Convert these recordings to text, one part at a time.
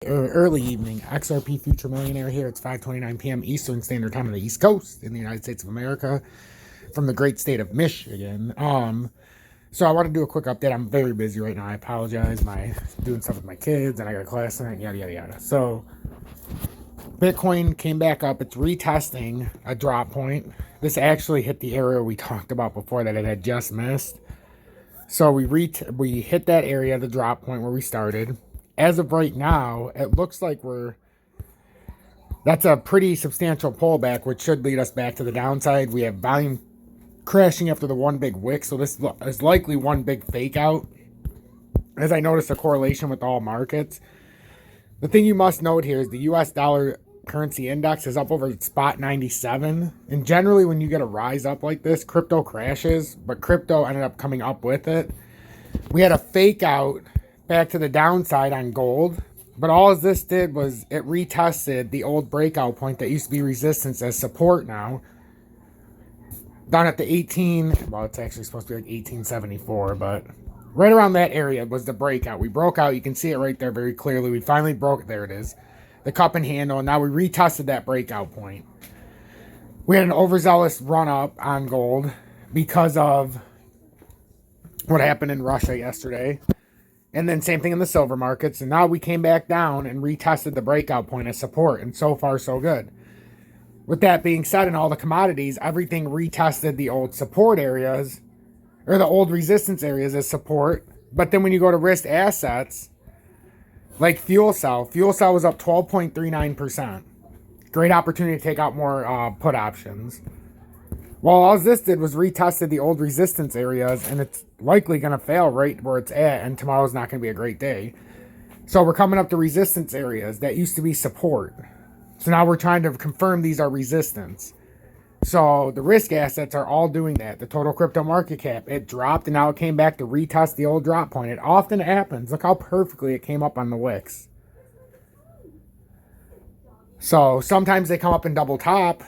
Early evening. XRP Future Millionaire here. It's 5:29 p.m. Eastern Standard Time on the East Coast in the United States of America from the great state of Michigan. So I want to do a quick update. I'm very busy right now. I apologize. Doing stuff with my kids and I got a class tonight, yada, yada, yada. So Bitcoin came back up. It's retesting a drop point. This actually hit the area we talked about before that it had just missed. So we hit that area, the drop point where we started. As of right now, it looks like that's a pretty substantial pullback, which should lead us back to the downside. We have volume crashing after the one big wick, so this is likely one big fake out. As I noticed a correlation with all markets. The thing you must note here is the US dollar currency index is up over spot 97. And generally when you get a rise up like this, crypto crashes, but crypto ended up coming up with it. We had a fake out back to the downside on gold, but all this did was it retested the old breakout point that used to be resistance as support now. Down at the 18, well, it's actually supposed to be like 1874, but right around that area was the breakout. We broke out. You can see it right there very clearly. We finally broke, there it is, the cup and handle, and now we retested that breakout point. We had an overzealous run up on gold because of what happened in Russia yesterday. And then same thing in the silver markets. And now we came back down and retested the breakout point as support. And so far, so good. With that being said, in all the commodities, everything retested the old support areas, or the old resistance areas as support. But then when you go to risk assets, like fuel cell was up 12.39%. Great opportunity to take out more put options. Well, all this did was retested the old resistance areas, and it's likely going to fail right where it's at, and tomorrow's not going to be a great day. So we're coming up to resistance areas that used to be support. So now we're trying to confirm these are resistance. So the risk assets are all doing that. The total crypto market cap, it dropped, and now it came back to retest the old drop point. It often happens. Look how perfectly it came up on the wicks. So sometimes they come up and double top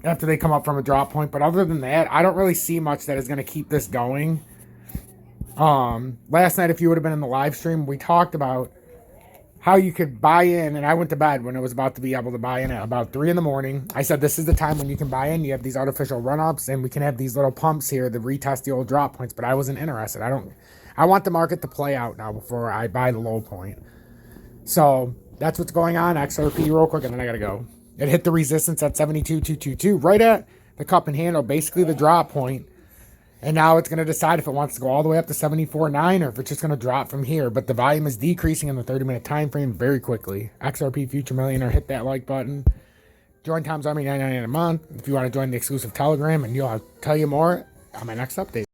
after they come up from a drop point, but other than that, I don't really see much that is going to keep this going. Last night, if you would have been in the live stream, we talked about how you could buy in, and I went to bed when it was about to be able to buy in at about 3 in the morning. I said, this is the time when you can buy in. You have these artificial run-ups, and we can have these little pumps here to retest the old drop points, but I wasn't interested. I want the market to play out now before I buy the low point. So that's what's going on. XRP real quick, and then I got to go. It hit the resistance at 72,222, right at the cup and handle, basically the drop point. And now it's going to decide if it wants to go all the way up to 74.9 or if it's just going to drop from here. But the volume is decreasing in the 30-minute time frame very quickly. XRP Future Millionaire, hit that like button. Join Tom's Army $9.99 a month if you want to join the exclusive Telegram, and I'll tell you more on my next update.